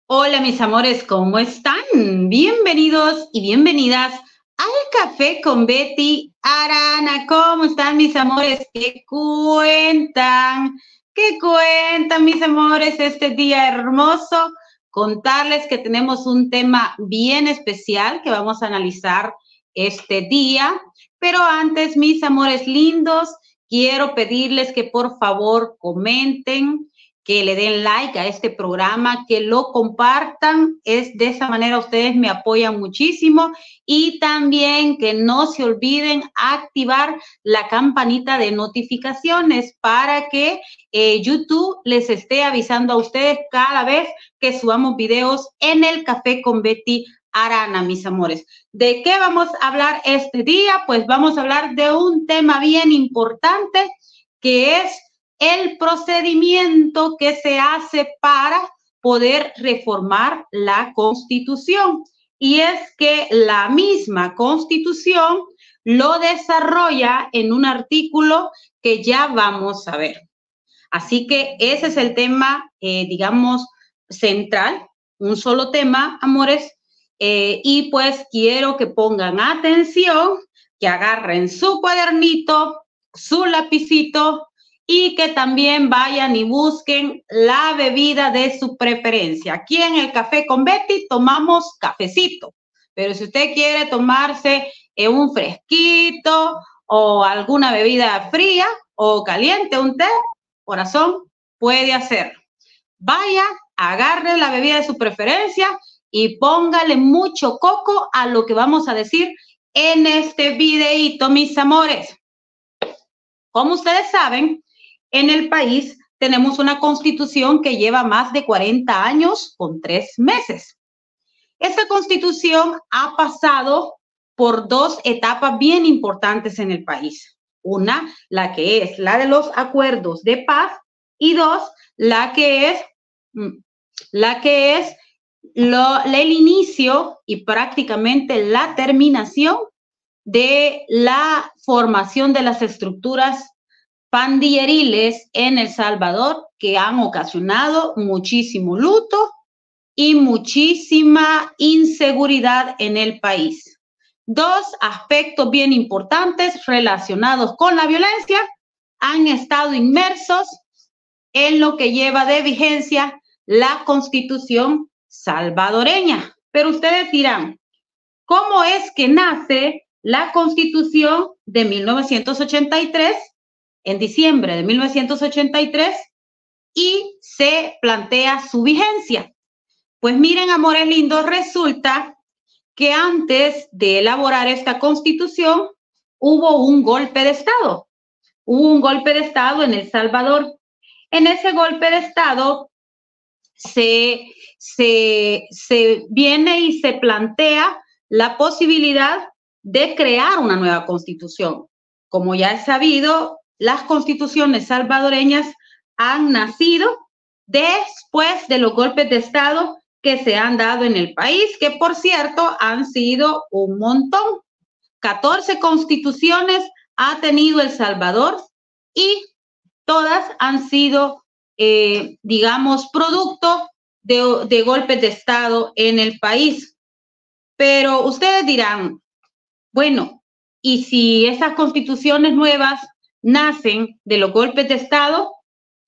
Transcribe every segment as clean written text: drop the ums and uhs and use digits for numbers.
Hola mis amores, ¿cómo están? Bienvenidos y bienvenidas al Café con Betty Arana. ¿Cómo están mis amores? ¿Qué cuentan? ¿Qué cuentan mis amores este día hermoso? Contarles que tenemos un tema bien especial que vamos a analizar este día. Pero antes, mis amores lindos, quiero pedirles que por favor comenten, que le den like a este programa, que lo compartan. De esa manera ustedes me apoyan muchísimo. Y también que no se olviden activar la campanita de notificaciones para que YouTube les esté avisando a ustedes cada vez que subamos videos en el Café con Betty Arana, mis amores. ¿De qué vamos a hablar este día? Pues vamos a hablar de un tema bien importante, que es el procedimiento que se hace para poder reformar la Constitución. Y es que la misma Constitución lo desarrolla en un artículo que ya vamos a ver. Así que ese es el tema, digamos, central, un solo tema, amores. Y pues quiero que pongan atención, que agarren su cuadernito, su lapicito, y que también vayan y busquen la bebida de su preferencia. Aquí en el Café con Betty tomamos cafecito, pero si usted quiere tomarse un fresquito o alguna bebida fría o caliente, un té, corazón, puede hacerlo. Vaya, agarre la bebida de su preferencia y póngale mucho coco a lo que vamos a decir en este videíto, mis amores. Como ustedes saben, en el país tenemos una constitución que lleva más de 40 años con 3 meses. Esta constitución ha pasado por dos etapas bien importantes en el país. Una, la que es la de los acuerdos de paz, y dos, la que es el inicio y prácticamente la terminación de la formación de las estructuras pandilleriles en El Salvador, que han ocasionado muchísimo luto y muchísima inseguridad en el país. Dos aspectos bien importantes relacionados con la violencia han estado inmersos en lo que lleva de vigencia la Constitución salvadoreña. Pero ustedes dirán, ¿cómo es que nace la Constitución de 1983, en diciembre de 1983, y se plantea su vigencia? Pues miren, amores lindos, resulta que antes de elaborar esta Constitución hubo un golpe de Estado. Hubo un golpe de Estado en El Salvador. En ese golpe de Estado se viene y se plantea la posibilidad de crear una nueva Constitución. Como ya es sabido, las constituciones salvadoreñas han nacido después de los golpes de Estado que se han dado en el país, que por cierto han sido un montón. 14 constituciones ha tenido El Salvador y todas han sido, digamos, producto de golpes de Estado en el país. Pero ustedes dirán, bueno, ¿y si esas constituciones nuevas nacen de los golpes de Estado,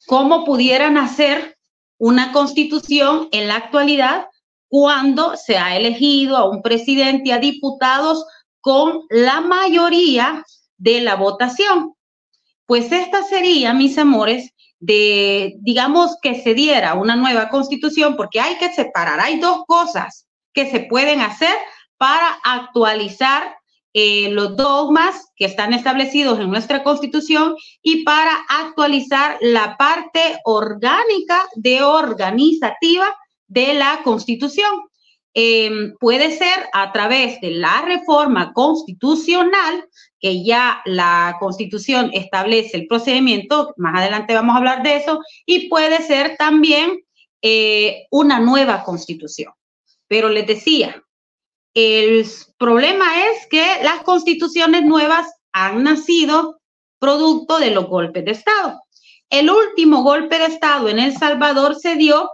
cómo pudieran hacer una constitución en la actualidad cuando se ha elegido a un presidente y a diputados con la mayoría de la votación? Pues esta sería, mis amores, digamos, que se diera una nueva constitución, porque hay que separar, hay dos cosas que se pueden hacer para actualizar los dogmas que están establecidos en nuestra Constitución y para actualizar la parte orgánica organizativa de la Constitución. Puede ser a través de la reforma constitucional, que ya la Constitución establece el procedimiento, más adelante vamos a hablar de eso, y puede ser también una nueva Constitución. Pero les decía, el problema es que las constituciones nuevas han nacido producto de los golpes de Estado. El último golpe de Estado en El Salvador se dio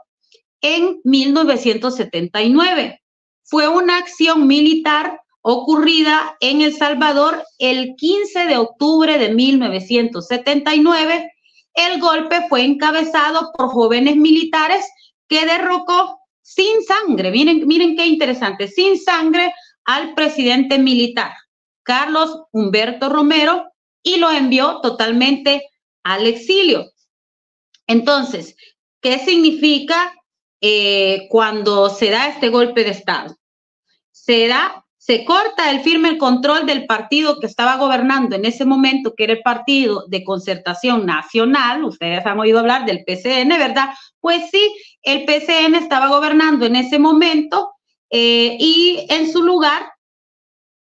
en 1979. Fue una acción militar ocurrida en El Salvador el 15 de octubre de 1979. El golpe fue encabezado por jóvenes militares que derrocó sin sangre, miren qué interesante, sin sangre al presidente militar, Carlos Humberto Romero, y lo envió totalmente al exilio. Entonces, ¿qué significa cuando se da este golpe de Estado? Se corta el firme control del partido que estaba gobernando en ese momento, que era el Partido de Concertación Nacional. Ustedes han oído hablar del PCN, ¿verdad? Pues sí, el PCN estaba gobernando en ese momento y en su lugar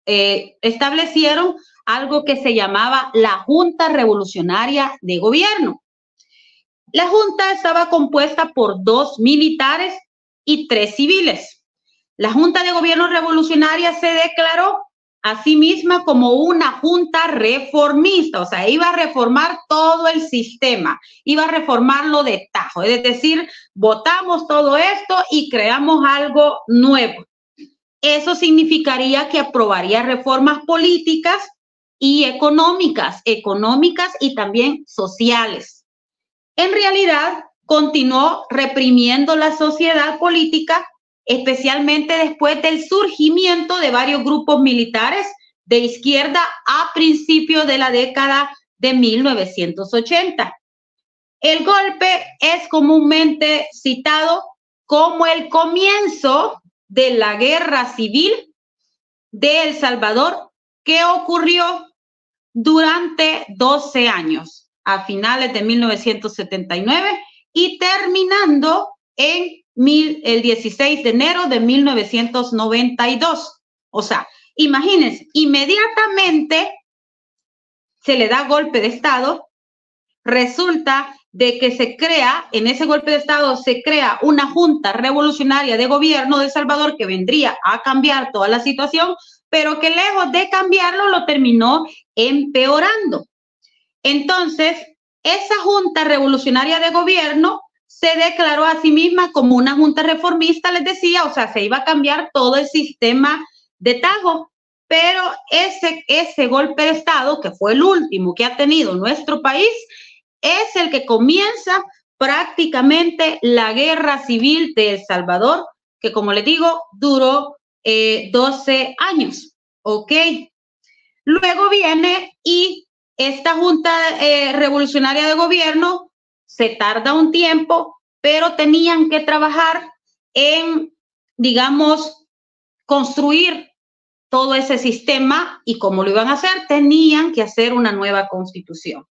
establecieron algo que se llamaba la Junta Revolucionaria de Gobierno. La Junta estaba compuesta por 2 militares y 3 civiles. La Junta de Gobierno Revolucionaria se declaró a sí misma como una junta reformista, o sea, iba a reformar todo el sistema, iba a reformarlo de tajo, es decir, votamos todo esto y creamos algo nuevo. Eso significaría que aprobaría reformas políticas y económicas y también sociales. En realidad, continuó reprimiendo la sociedad política, especialmente después del surgimiento de varios grupos militares de izquierda a principios de la década de 1980. El golpe es comúnmente citado como el comienzo de la guerra civil de El Salvador, que ocurrió durante 12 años, a finales de 1979 y terminando en el 16 de enero de 1992. O sea, imagínense, inmediatamente se le da golpe de Estado, resulta de que se crea, en ese golpe de Estado se crea una Junta Revolucionaria de Gobierno de El Salvador que vendría a cambiar toda la situación, pero que lejos de cambiarlo lo terminó empeorando. Entonces, esa Junta Revolucionaria de Gobierno se declaró a sí misma como una junta reformista, les decía, o sea, se iba a cambiar todo el sistema de tajo, pero ese golpe de Estado, que fue el último que ha tenido nuestro país, es el que comienza prácticamente la guerra civil de El Salvador, que como les digo, duró 12 años, ¿ok? Luego viene y esta Junta Revolucionaria de Gobierno se tarda un tiempo, pero tenían que trabajar en, digamos, construir todo ese sistema y como lo iban a hacer, tenían que hacer una nueva constitución.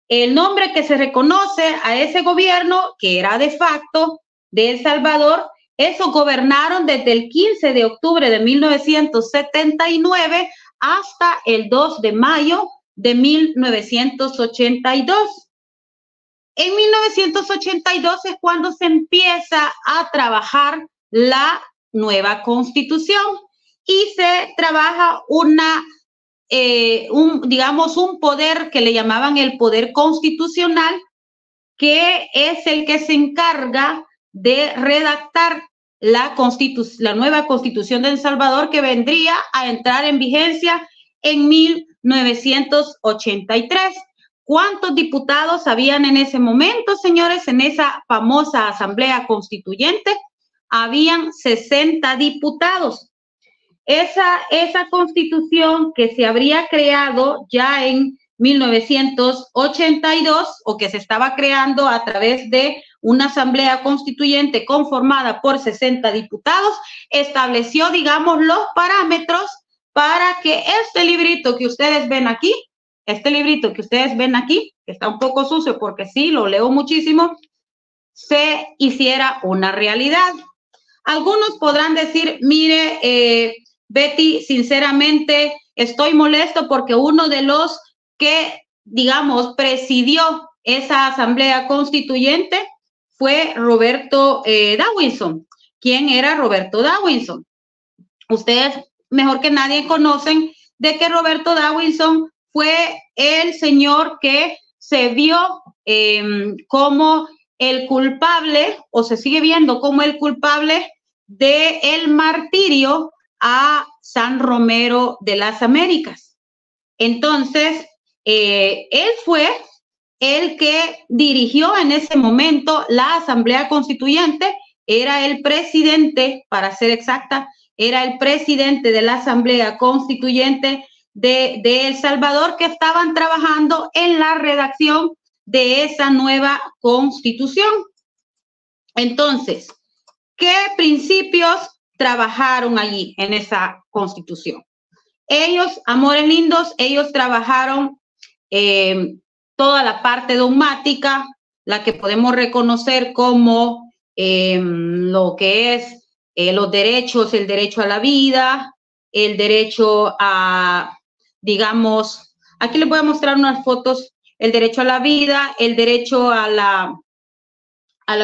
El nombre que se reconoce a ese gobierno, que era de facto de El Salvador, esos gobernaron desde el 15 de octubre de 1979 hasta el 2 de mayo de 1982. En 1982 es cuando se empieza a trabajar la nueva constitución y se trabaja digamos, un poder que le llamaban el poder constitucional, que es el que se encarga de redactar la nueva constitución de El Salvador, que vendría a entrar en vigencia en 1983. ¿Cuántos diputados habían en ese momento, señores? En esa famosa asamblea constituyente habían 60 diputados. Esa constitución que se habría creado ya en 1982 o que se estaba creando a través de una asamblea constituyente conformada por 60 diputados, estableció, digamos, los parámetros para que este librito que ustedes ven aquí, que está un poco sucio porque sí, lo leo muchísimo, se hiciera una realidad. Algunos podrán decir, mire, Betty, sinceramente estoy molesto porque uno de los que, digamos, presidió esa asamblea constituyente fue Roberto Dawinson. ¿Quién era Roberto Dawinson? Ustedes mejor que nadie conocen de que Roberto Dawinson fue el señor que se vio como el culpable, o se sigue viendo como el culpable del martirio a San Romero de las Américas. Entonces, él fue el que dirigió en ese momento la Asamblea Constituyente, era el presidente, para ser exacta, era el presidente de la Asamblea Constituyente de El Salvador, que estaban trabajando en la redacción de esa nueva constitución. Entonces, ¿qué principios trabajaron allí en esa constitución? Ellos, amores lindos, ellos trabajaron toda la parte dogmática, la que podemos reconocer como lo que es los derechos, el derecho a la vida, el derecho a, digamos, aquí les voy a mostrar unas fotos, el derecho a la vida, el derecho a la,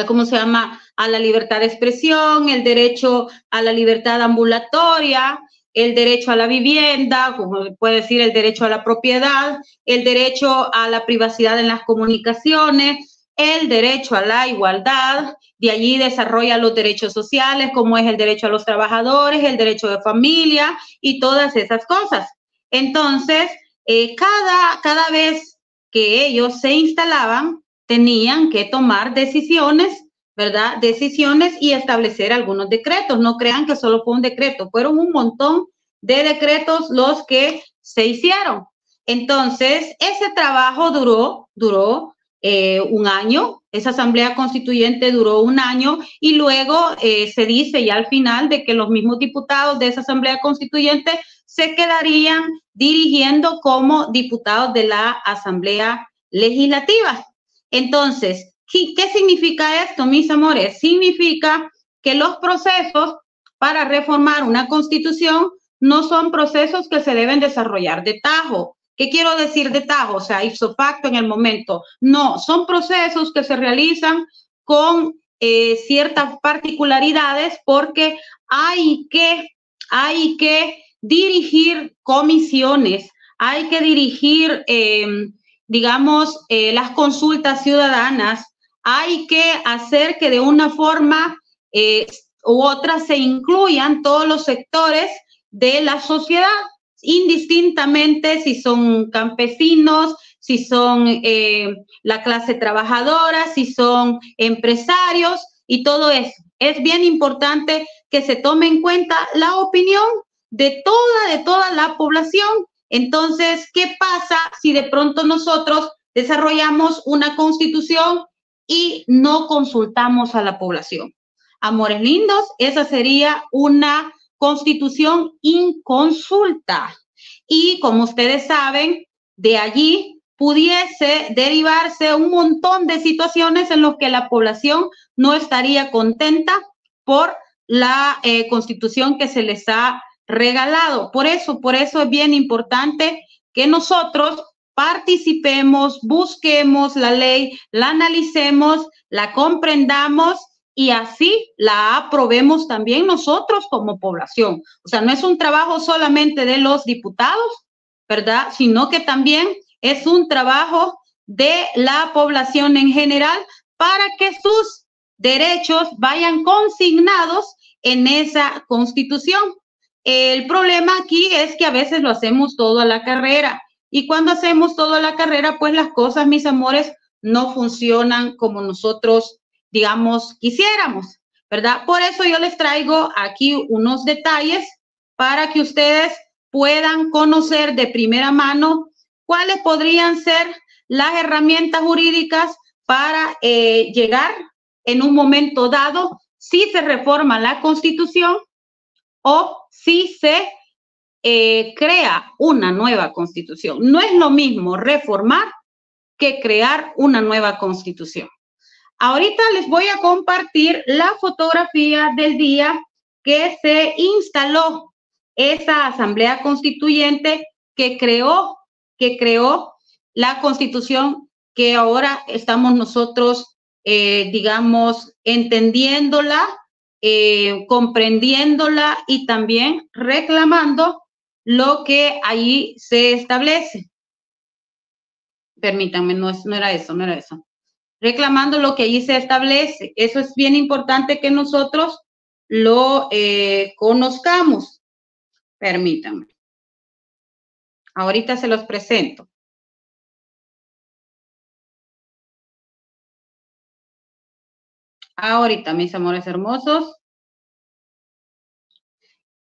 ¿cómo se llama? A la libertad de expresión, el derecho a la libertad ambulatoria, el derecho a la vivienda, como puede decir, el derecho a la propiedad, el derecho a la privacidad en las comunicaciones, el derecho a la igualdad. De allí desarrolla los derechos sociales, como es el derecho a los trabajadores, el derecho de familia y todas esas cosas. Entonces, cada vez que ellos se instalaban, tenían que tomar decisiones, ¿verdad? Decisiones y establecer algunos decretos. No crean que solo fue un decreto, fueron un montón de decretos los que se hicieron. Entonces, ese trabajo duró un año, esa asamblea constituyente duró un año y luego se dice ya al final de que los mismos diputados de esa asamblea constituyente se quedarían dirigiendo como diputados de la asamblea legislativa. Entonces, ¿qué significa esto, mis amores? Significa que los procesos para reformar una constitución no son procesos que se deben desarrollar de tajo. ¿Qué quiero decir de tajo? O sea, ipso facto en el momento. No, son procesos que se realizan con ciertas particularidades porque hay que dirigir comisiones, hay que dirigir digamos, las consultas ciudadanas, hay que hacer que de una forma u otra se incluyan todos los sectores de la sociedad, indistintamente si son campesinos, si son la clase trabajadora, si son empresarios y todo eso. Es bien importante que se tome en cuenta la opinión de toda la población. Entonces, ¿qué pasa si de pronto nosotros desarrollamos una constitución y no consultamos a la población? Amores lindos, esa sería una constitución inconsulta. Y como ustedes saben, de allí pudiese derivarse un montón de situaciones en las que la población no estaría contenta por la constitución que se les ha regalado. Por eso es bien importante que nosotros participemos, busquemos la ley, la analicemos, la comprendamos y así la aprobemos también nosotros como población. O sea, no es un trabajo solamente de los diputados, ¿verdad? Sino que también es un trabajo de la población en general para que sus derechos vayan consignados en esa constitución. El problema aquí es que a veces lo hacemos todo a la carrera y cuando hacemos todo a la carrera, pues las cosas, mis amores, no funcionan como nosotros, digamos, quisiéramos, ¿verdad? Por eso yo les traigo aquí unos detalles para que ustedes puedan conocer de primera mano cuáles podrían ser las herramientas jurídicas para llegar en un momento dado, si se reforma la Constitución, o si se crea una nueva constitución. No es lo mismo reformar que crear una nueva constitución. Ahorita les voy a compartir la fotografía del día que se instaló esa asamblea constituyente que creó la constitución que ahora estamos nosotros, digamos, entendiéndola, comprendiéndola y también reclamando lo que ahí se establece. Permítanme, no era eso. reclamando lo que allí se establece. Eso es bien importante que nosotros lo conozcamos. Permítanme. Ahorita se los presento. Ahorita, mis amores hermosos.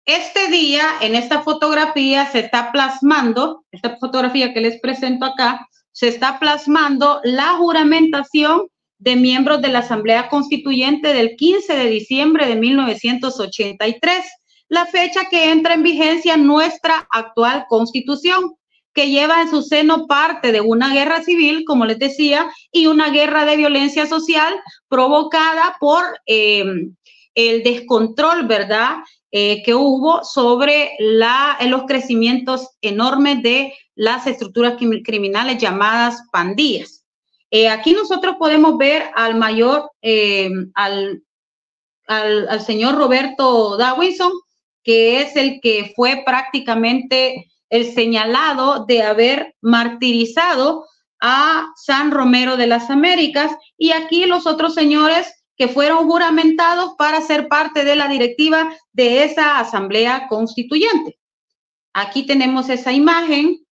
Este día, en esta fotografía, se está plasmando, esta fotografía que les presento acá, se está plasmando la juramentación de miembros de la Asamblea Constituyente del 15 de diciembre de 1983, la fecha que entra en vigencia nuestra actual Constitución, que lleva en su seno parte de una guerra civil, como les decía, y una guerra de violencia social provocada por el descontrol, ¿verdad?, que hubo sobre los crecimientos enormes de las estructuras criminales llamadas pandillas. Aquí nosotros podemos ver al mayor, al señor Roberto Dawinson, que es el que fue prácticamente el señalado de haber martirizado a San Romero de las Américas, y aquí los otros señores que fueron juramentados para ser parte de la directiva de esa Asamblea Constituyente. Aquí tenemos esa imagen.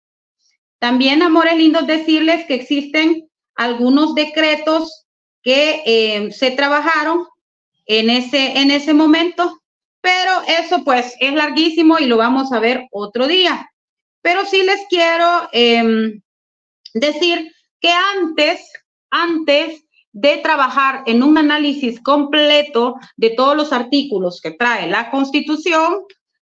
También, amores lindos, decirles que existen algunos decretos que se trabajaron en ese momento, pero eso pues es larguísimo y lo vamos a ver otro día. Pero sí les quiero decir que antes de trabajar en un análisis completo de todos los artículos que trae la Constitución,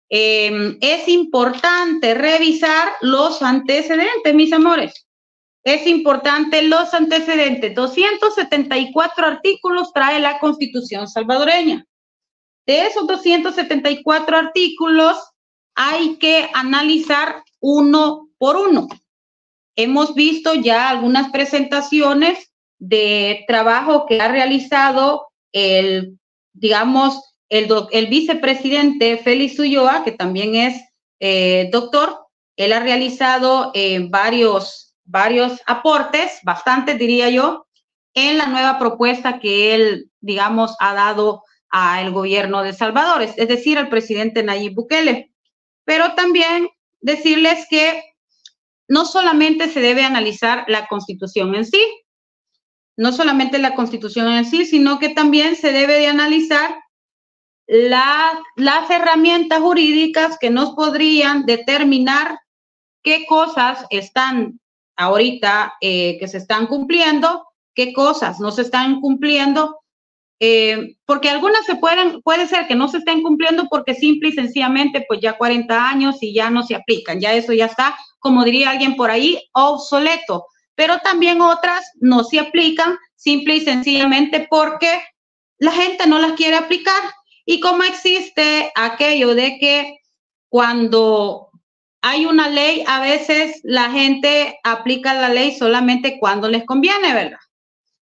es importante revisar los antecedentes, mis amores. Es importante los antecedentes. 274 artículos trae la Constitución salvadoreña. De esos 274 artículos hay que analizar uno por uno. Hemos visto ya algunas presentaciones de trabajo que ha realizado el vicepresidente Félix Ulloa, que también es doctor. Él ha realizado varios aportes, bastantes diría yo, en la nueva propuesta que él, ha dado al gobierno de Salvador, es decir, al presidente Nayib Bukele. Pero también decirles que no solamente se debe analizar la Constitución en sí, sino que también se debe de analizar las herramientas jurídicas que nos podrían determinar qué cosas están ahorita que se están cumpliendo, qué cosas no se están cumpliendo, porque algunas puede ser que no se estén cumpliendo porque simple y sencillamente pues ya 40 años y ya no se aplican, ya eso ya está, como diría alguien por ahí, obsoleto, pero también otras no se aplican simple y sencillamente porque la gente no las quiere aplicar. Y como existe aquello de que cuando hay una ley, a veces la gente aplica la ley solamente cuando les conviene, ¿verdad?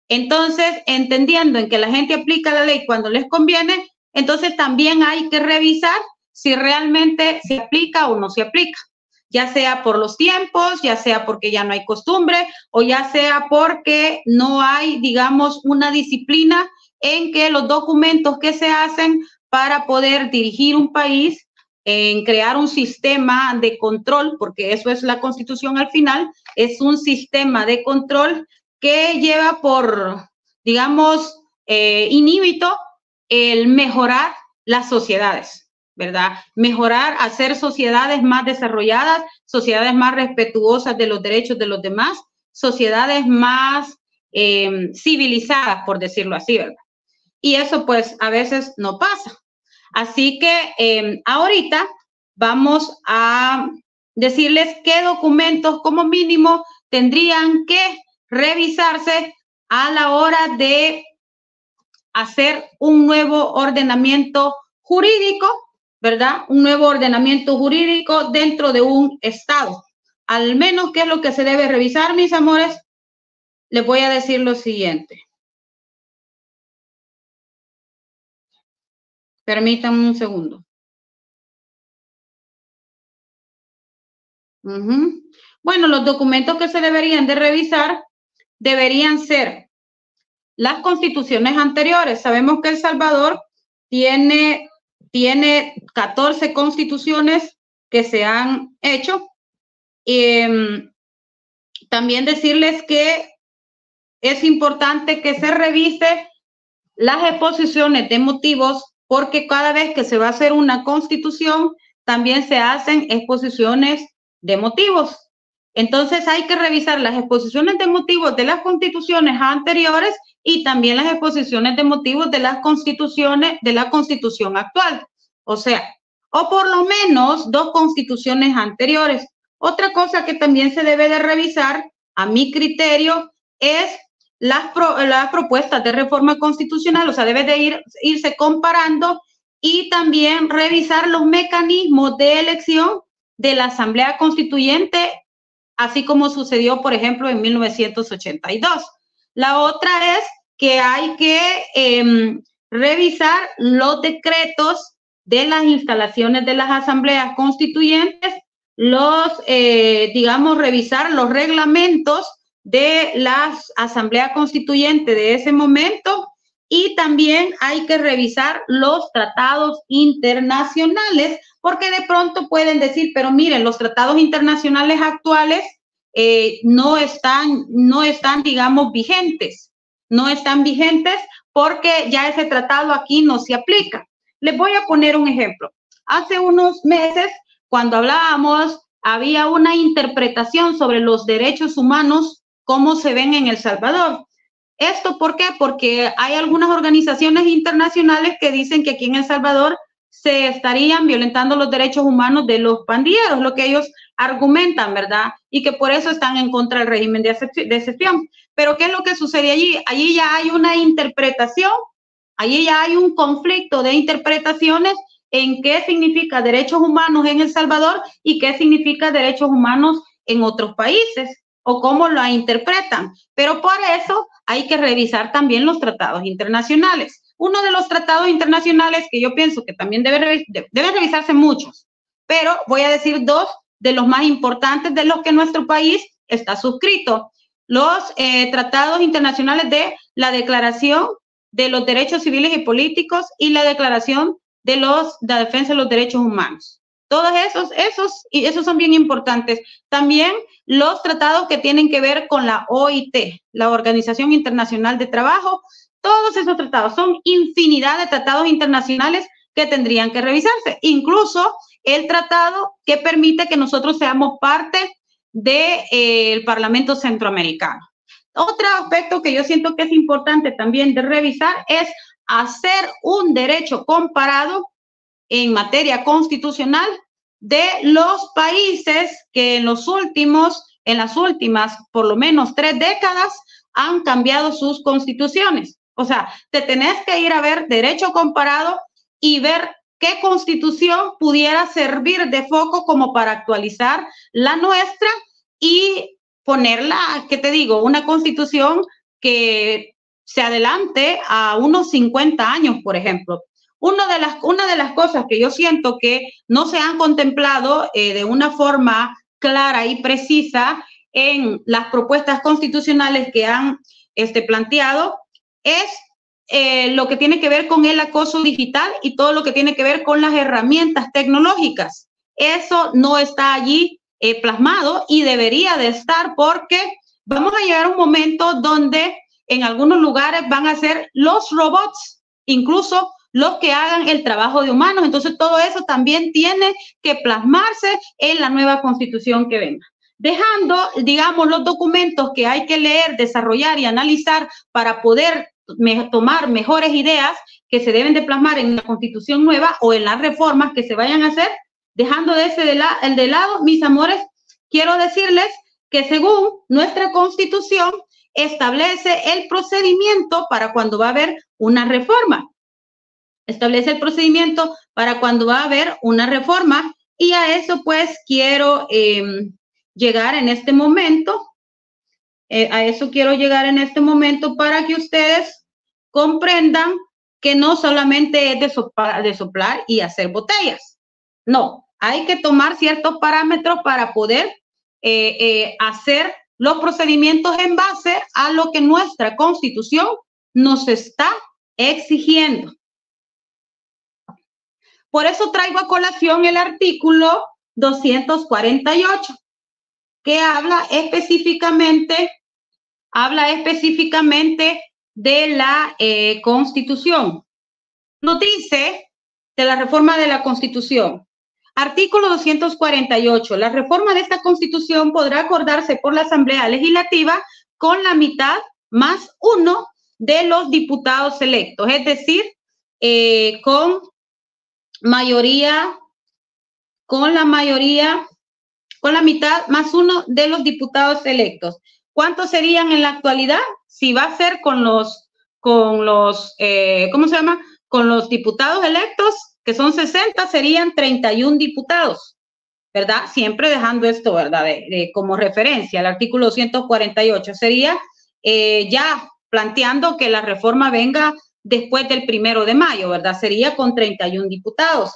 Entonces, entendiendo en que la gente aplica la ley cuando les conviene, entonces también hay que revisar si realmente se aplica o no se aplica, ya sea por los tiempos, ya sea porque ya no hay costumbre o ya sea porque no hay, una disciplina en que los documentos que se hacen para poder dirigir un país, en crear un sistema de control, porque eso es la Constitución al final, es un sistema de control que lleva por, inhibito el mejorar las sociedades, ¿verdad? Mejorar, hacer sociedades más desarrolladas, sociedades más respetuosas de los derechos de los demás, sociedades más civilizadas, por decirlo así, ¿verdad? Y eso pues a veces no pasa. Así que ahorita vamos a decirles qué documentos como mínimo tendrían que revisarse a la hora de hacer un nuevo ordenamiento jurídico, ¿verdad? Un nuevo ordenamiento jurídico dentro de un estado. Al menos, ¿qué es lo que se debe revisar, mis amores? Les voy a decir lo siguiente. Permítanme un segundo. Bueno, los documentos que se deberían de revisar deberían ser las constituciones anteriores. Sabemos que El Salvador tiene 14 constituciones que se han hecho. También decirles que es importante que se revise las exposiciones de motivos, porque cada vez que se va a hacer una constitución, también se hacen exposiciones de motivos. Entonces hay que revisar las exposiciones de motivos de las constituciones anteriores y también las exposiciones de motivos de las constituciones de la constitución actual. O sea, o por lo menos 2 constituciones anteriores. Otra cosa que también se debe de revisar, a mi criterio, es las propuestas de reforma constitucional, o sea, debe de irse comparando y también revisar los mecanismos de elección de la Asamblea Constituyente, así como sucedió, por ejemplo, en 1982. La otra es que hay que revisar los decretos de las instalaciones de las asambleas constituyentes, digamos, revisar los reglamentos de la Asamblea Constituyente de ese momento, y también hay que revisar los tratados internacionales, porque de pronto pueden decir, pero miren, los tratados internacionales actuales no están, digamos, vigentes. No están vigentes porque ya ese tratado aquí no se aplica. Les voy a poner un ejemplo. Hace unos meses, cuando hablábamos, había una interpretación sobre los derechos humanos, cómo se ven en El Salvador. ¿Esto por qué? Porque hay algunas organizaciones internacionales que dicen que aquí en El Salvador se estarían violentando los derechos humanos de los pandilleros, lo que ellos argumentan, ¿verdad? Y que por eso están en contra del régimen de excepción. Pero ¿qué es lo que sucede allí? Allí ya hay una interpretación, allí ya hay un conflicto de interpretaciones en qué significa derechos humanos en El Salvador y qué significa derechos humanos en otros países, o cómo lo interpretan. Pero por eso hay que revisar también los tratados internacionales. Uno de los tratados internacionales que yo pienso que también deben revisarse muchos, pero voy a decir 2 de los más importantes de los que nuestro país está suscrito. Los tratados internacionales de la Declaración de los Derechos Civiles y Políticos y la Declaración de la Defensa de los Derechos Humanos. Todos esos son bien importantes. También los tratados que tienen que ver con la OIT, la Organización Internacional de Trabajo. Todos esos tratados, son infinidad de tratados internacionales que tendrían que revisarse. Incluso el tratado que permite que nosotros seamos parte del Parlamento Centroamericano. Otro aspecto que yo siento que es importante también de revisar es hacer un derecho comparado en materia constitucional de los países que en las últimas por lo menos 3 décadas han cambiado sus constituciones. O sea, te tenés que ir a ver derecho comparado y ver qué constitución pudiera servir de foco como para actualizar la nuestra y ponerla, ¿qué te digo? Una constitución que se adelante a unos 50 años, por ejemplo. Una de las cosas que yo siento que no se han contemplado de una forma clara y precisa en las propuestas constitucionales que han planteado es lo que tiene que ver con el acoso digital y todo lo que tiene que ver con las herramientas tecnológicas. Eso no está allí plasmado y debería de estar, porque vamos a llegar a un momento donde en algunos lugares van a ser los robots, incluso los que hagan el trabajo de humanos. Entonces, todo eso también tiene que plasmarse en la nueva constitución que venga. Dejando, digamos, los documentos que hay que leer, desarrollar y analizar para poder tomar mejores ideas que se deben de plasmar en la constitución nueva o en las reformas que se vayan a hacer, dejando el de lado, mis amores, quiero decirles que según nuestra constitución establece el procedimiento para cuando va a haber una reforma. Establece el procedimiento para cuando va a haber una reforma, y a eso pues quiero llegar en este momento. Para que ustedes comprendan que no solamente es de soplar y hacer botellas. No, hay que tomar ciertos parámetros para poder hacer los procedimientos en base a lo que nuestra constitución nos está exigiendo. Por eso traigo a colación el artículo 248, que habla específicamente de la Constitución. Nos dice de la reforma de la Constitución. Artículo 248. La reforma de esta Constitución podrá acordarse por la Asamblea Legislativa con la mitad más uno de los diputados electos, es decir, con la mitad más uno de los diputados electos. ¿Cuántos serían en la actualidad? Si va a ser con los diputados electos, que son 60, serían 31 diputados, ¿verdad? Siempre dejando esto, ¿verdad? Como referencia, el artículo 248 sería ya planteando que la reforma venga después del 1 de mayo, ¿verdad? Sería con 31 diputados.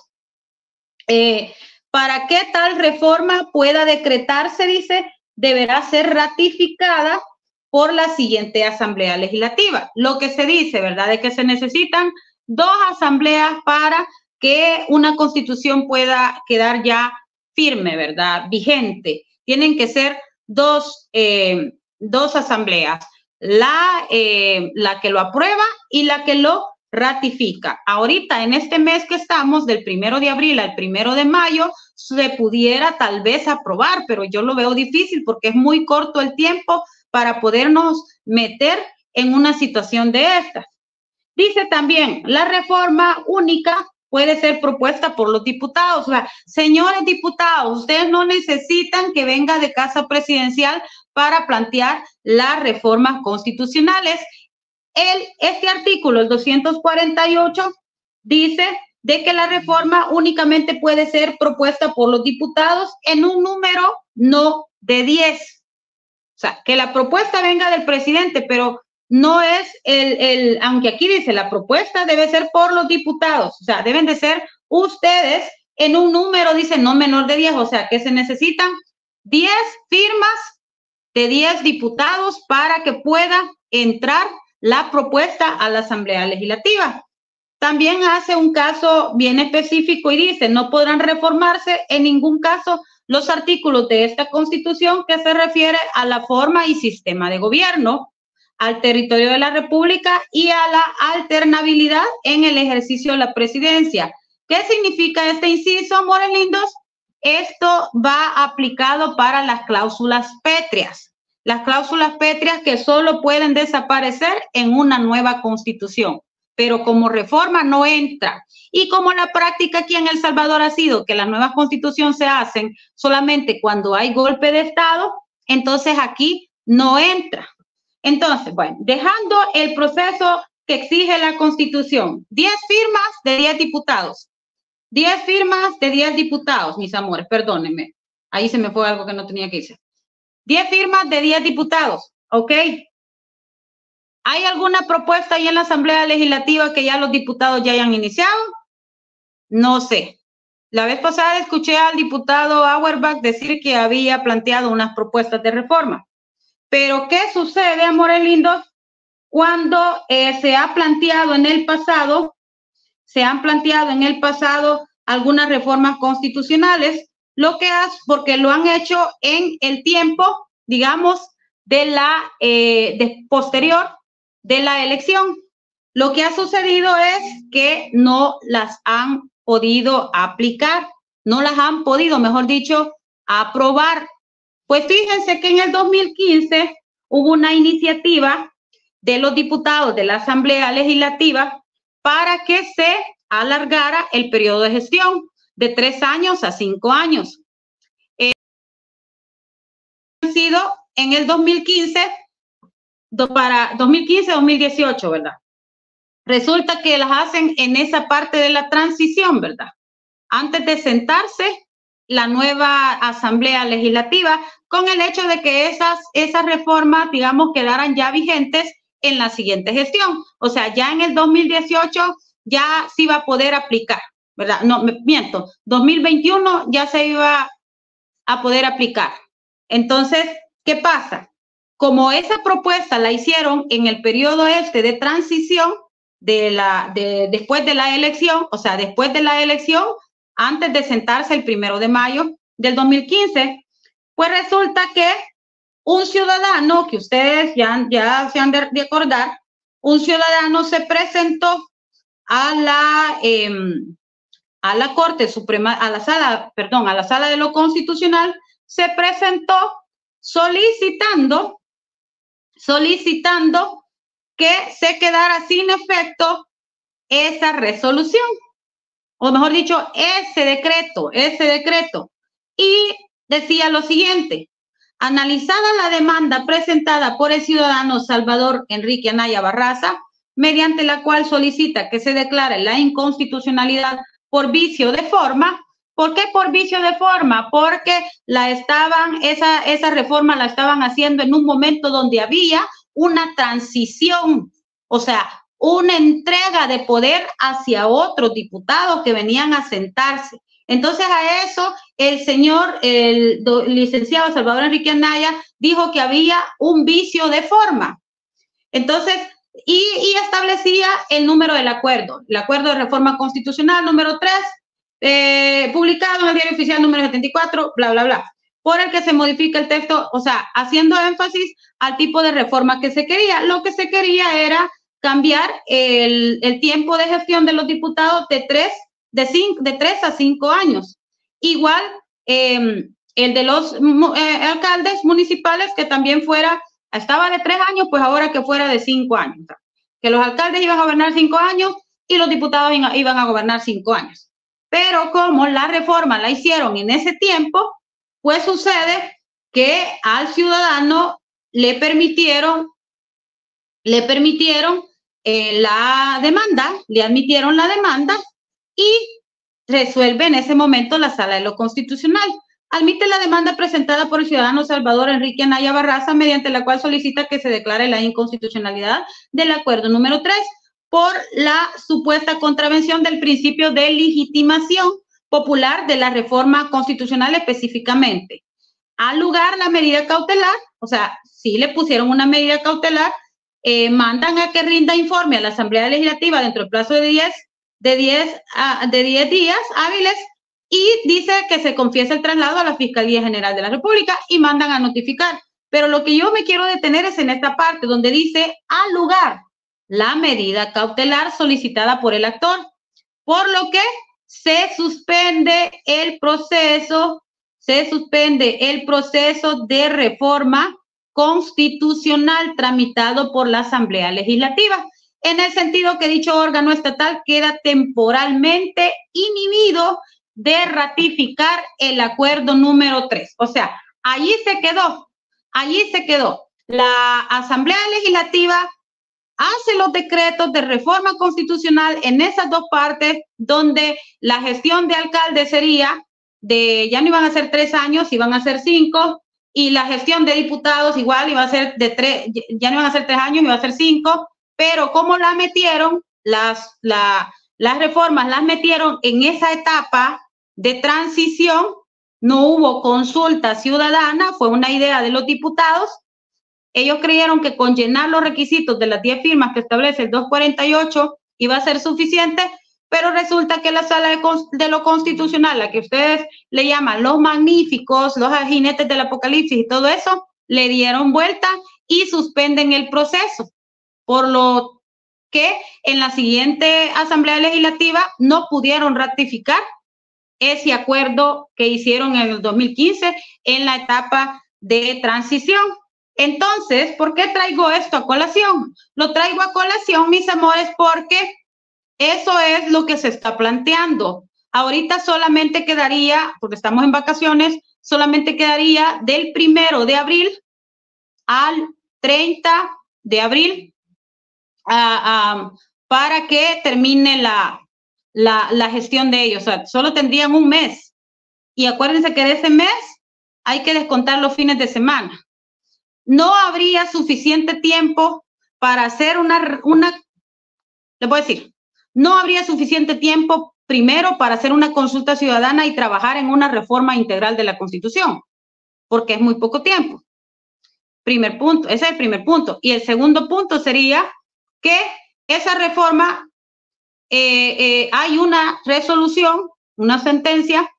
Para que tal reforma pueda decretarse, dice, deberá ser ratificada por la siguiente Asamblea Legislativa. Lo que se dice, ¿verdad? De que se necesitan 2 asambleas para que una Constitución pueda quedar ya firme, ¿verdad? Vigente. Tienen que ser dos asambleas, la que lo aprueba y la que lo ratifica. Ahorita, en este mes que estamos, del 1 de abril al 1 de mayo, se pudiera tal vez aprobar, pero yo lo veo difícil porque es muy corto el tiempo para podernos meter en una situación de estas. Dice también, la reforma única puede ser propuesta por los diputados. O sea, señores diputados, ustedes no necesitan que venga de casa presidencial para plantear las reformas constitucionales. Este artículo, el 248, dice de que la reforma únicamente puede ser propuesta por los diputados en un número no de 10. O sea, que la propuesta venga del presidente, pero no es aunque aquí dice la propuesta debe ser por los diputados, o sea, deben de ser ustedes en un número, dice, no menor de 10, o sea, que se necesitan 10 firmas de 10 diputados para que pueda entrar la propuesta a la Asamblea Legislativa. También hace un caso bien específico y dice, no podrán reformarse en ningún caso los artículos de esta Constitución que se refiere a la forma y sistema de gobierno, al territorio de la República y a la alternabilidad en el ejercicio de la presidencia. ¿Qué significa este inciso, amores lindos? Esto va aplicado para las cláusulas pétreas. Las cláusulas pétreas que solo pueden desaparecer en una nueva Constitución, pero como reforma no entra. Y como la práctica aquí en El Salvador ha sido que las nuevas constituciones se hacen solamente cuando hay golpe de Estado, entonces aquí no entra. Entonces, bueno, dejando el proceso que exige la Constitución, 10 firmas de 10 diputados. 10 firmas de 10 diputados, mis amores, perdónenme. Ahí se me fue algo que no tenía que decir. 10 firmas de 10 diputados, ¿ok? ¿Hay alguna propuesta ahí en la Asamblea Legislativa que ya los diputados ya hayan iniciado? No sé. La vez pasada escuché al diputado Auerbach decir que había planteado unas propuestas de reforma. Pero, ¿qué sucede, amores lindos? Cuando se han planteado en el pasado algunas reformas constitucionales, porque lo han hecho en el tiempo, digamos, posterior de la elección. Lo que ha sucedido es que no las han podido aplicar, no las han podido, mejor dicho, aprobar. Pues fíjense que en el 2015 hubo una iniciativa de los diputados de la Asamblea Legislativa para que se alargara el periodo de gestión de 3 años a 5 años. Han sido en el 2015, para 2015-2018, ¿verdad? Resulta que las hacen en esa parte de la transición, ¿verdad? Antes de sentarse la nueva Asamblea Legislativa, con el hecho de que esas reformas, digamos, quedaran ya vigentes en la siguiente gestión. O sea, ya en el 2018 ya se iba a poder aplicar, ¿verdad? No, miento, 2021 ya se iba a poder aplicar. Entonces, ¿qué pasa? como esa propuesta la hicieron en el periodo de transición después de la elección, o sea, después de la elección, antes de sentarse el 1 de mayo del 2015, pues resulta que un ciudadano, que ustedes ya se han de acordar, un ciudadano se presentó a la Corte Suprema, a la Sala de lo Constitucional, se presentó solicitando que se quedara sin efecto esa resolución, o mejor dicho, ese decreto. Y decía lo siguiente: analizada la demanda presentada por el ciudadano Salvador Enrique Anaya Barraza, mediante la cual solicita que se declare la inconstitucionalidad por vicio de forma. ¿Por qué por vicio de forma? Porque esa reforma la estaban haciendo en un momento donde había una transición, o sea, una entrega de poder hacia otros diputados que venían a sentarse. Entonces a eso el licenciado Salvador Enrique Anaya dijo que había un vicio de forma. Entonces, y establecía el número del acuerdo, el acuerdo de reforma constitucional número 3, publicado en el Diario Oficial número 74, bla, bla, bla, por el que se modifica el texto, o sea, haciendo énfasis al tipo de reforma que se quería. Lo que se quería era cambiar el tiempo de gestión de los diputados de 3 a 5 años. Igual el de los alcaldes municipales, que también estaba de 3 años, pues ahora que fuera de 5 años. Que los alcaldes iban a gobernar 5 años y los diputados iban a gobernar 5 años. Pero como la reforma la hicieron en ese tiempo, pues sucede que al ciudadano le permitieron la demanda, le admitieron la demanda y resuelve en ese momento la Sala de lo Constitucional. Admite la demanda presentada por el ciudadano Salvador Enrique Anaya Barraza, mediante la cual solicita que se declare la inconstitucionalidad del acuerdo número 3 por la supuesta contravención del principio de legitimación popular de la reforma constitucional específicamente. Al lugar la medida cautelar, o sea, sí le pusieron una medida cautelar, mandan a que rinda informe a la Asamblea Legislativa dentro del plazo de 10 días hábiles, y dice que se confiese el traslado a la Fiscalía General de la República y mandan a notificar. Pero lo que yo me quiero detener es en esta parte donde dice al lugar la medida cautelar solicitada por el actor, por lo que se suspende el proceso de reforma constitucional tramitado por la Asamblea Legislativa, en el sentido que dicho órgano estatal queda temporalmente inhibido de ratificar el acuerdo número 3. O sea, allí se quedó. La Asamblea Legislativa hace los decretos de reforma constitucional en esas dos partes, donde la gestión de alcalde sería ya no iban a ser 3 años, iban a ser 5, y la gestión de diputados igual iba a ser ya no iban a ser 3 años, iba a ser 5, pero como la metieron, las reformas las metieron en esa etapa de transición, no hubo consulta ciudadana, fue una idea de los diputados. Ellos creyeron que con llenar los requisitos de las 10 firmas que establece el 248 iba a ser suficiente, pero resulta que la Sala de lo Constitucional, la que ustedes le llaman los magníficos, los jinetes del apocalipsis y todo eso, le dieron vuelta y suspenden el proceso, por lo que en la siguiente Asamblea Legislativa no pudieron ratificar ese acuerdo que hicieron en el 2015 en la etapa de transición. Entonces, ¿por qué traigo esto a colación? Lo traigo a colación, mis amores, porque eso es lo que se está planteando. Ahorita solamente quedaría, porque estamos en vacaciones, solamente quedaría del 1 de abril al 30 de abril para que termine la gestión de ellos. O sea, solo tendrían un mes. Y acuérdense que de ese mes hay que descontar los fines de semana. No habría suficiente tiempo para hacer les voy a decir, no habría suficiente tiempo primero para hacer una consulta ciudadana y trabajar en una reforma integral de la Constitución, porque es muy poco tiempo. Primer punto, ese es el primer punto. Y el segundo punto sería que esa reforma, hay una resolución, una sentencia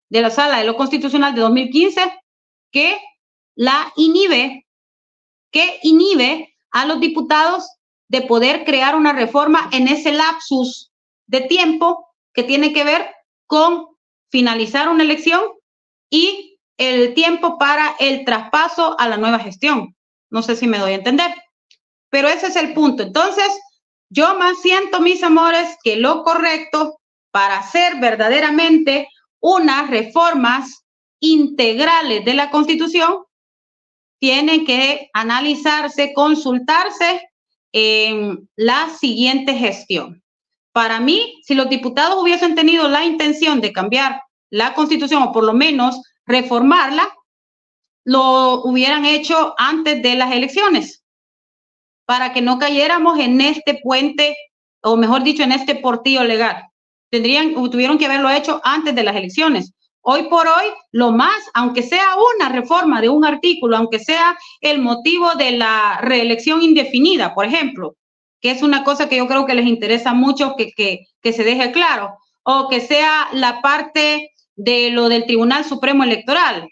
de la Sala de lo Constitucional de 2015 que inhibe a los diputados de poder crear una reforma en ese lapsus de tiempo que tiene que ver con finalizar una elección y el tiempo para el traspaso a la nueva gestión. No sé si me doy a entender, pero ese es el punto. Entonces, yo más siento, mis amores, que lo correcto para hacer verdaderamente unas reformas integrales de la Constitución tienen que analizarse, consultarse en la siguiente gestión. Para mí, si los diputados hubiesen tenido la intención de cambiar la Constitución o por lo menos reformarla, lo hubieran hecho antes de las elecciones para que no cayéramos en este puente, o mejor dicho, en este portillo legal. Tuvieron que haberlo hecho antes de las elecciones. Hoy por hoy, lo más, aunque sea una reforma de un artículo, aunque sea el motivo de la reelección indefinida, por ejemplo, que es una cosa que yo creo que les interesa mucho que se deje claro, o que sea la parte de lo del Tribunal Supremo Electoral,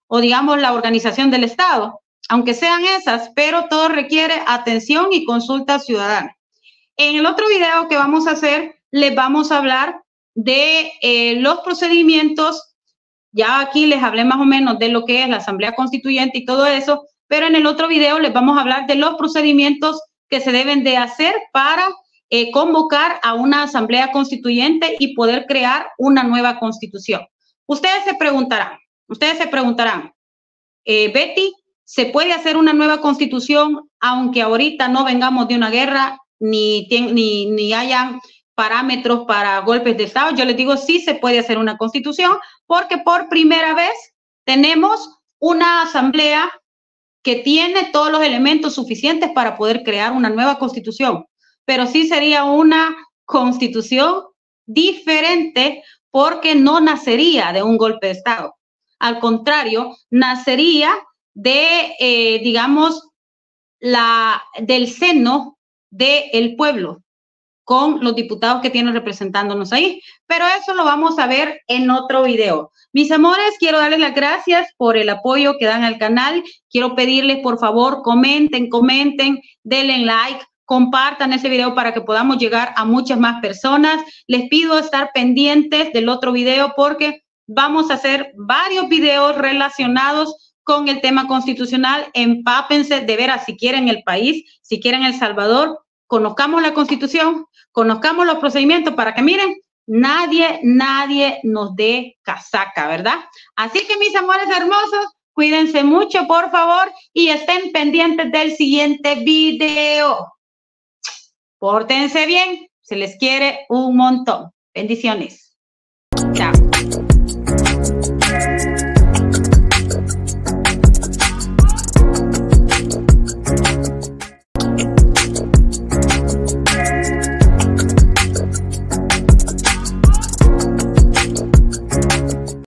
o digamos la organización del Estado, aunque sean esas, pero todo requiere atención y consulta ciudadana. En el otro video que vamos a hacer, les vamos a hablar de los procedimientos. Ya aquí les hablé más o menos de lo que es la Asamblea Constituyente y todo eso, pero en el otro video les vamos a hablar de los procedimientos que se deben de hacer para convocar a una Asamblea Constituyente y poder crear una nueva Constitución. Ustedes se preguntarán, Betty, ¿se puede hacer una nueva Constitución aunque ahorita no vengamos de una guerra ni hayan parámetros para golpes de Estado? Yo les digo, sí se puede hacer una Constitución porque por primera vez tenemos una Asamblea que tiene todos los elementos suficientes para poder crear una nueva Constitución, pero sí sería una Constitución diferente porque no nacería de un golpe de Estado. Al contrario, nacería de, digamos, del seno del pueblo, con los diputados que tienen representándonos ahí. Pero eso lo vamos a ver en otro video. Mis amores, quiero darles las gracias por el apoyo que dan al canal. Quiero pedirles, por favor, comenten, denle like, compartan ese video para que podamos llegar a muchas más personas. Les pido estar pendientes del otro video porque vamos a hacer varios videos relacionados con el tema constitucional. Empápense de veras si quieren el país, si quieren El Salvador. Conozcamos la Constitución, conozcamos los procedimientos para que miren, nadie nos dé casaca, ¿verdad? Así que mis amores hermosos, cuídense mucho, por favor, y estén pendientes del siguiente video. Pórtense bien, se les quiere un montón. Bendiciones. Chao.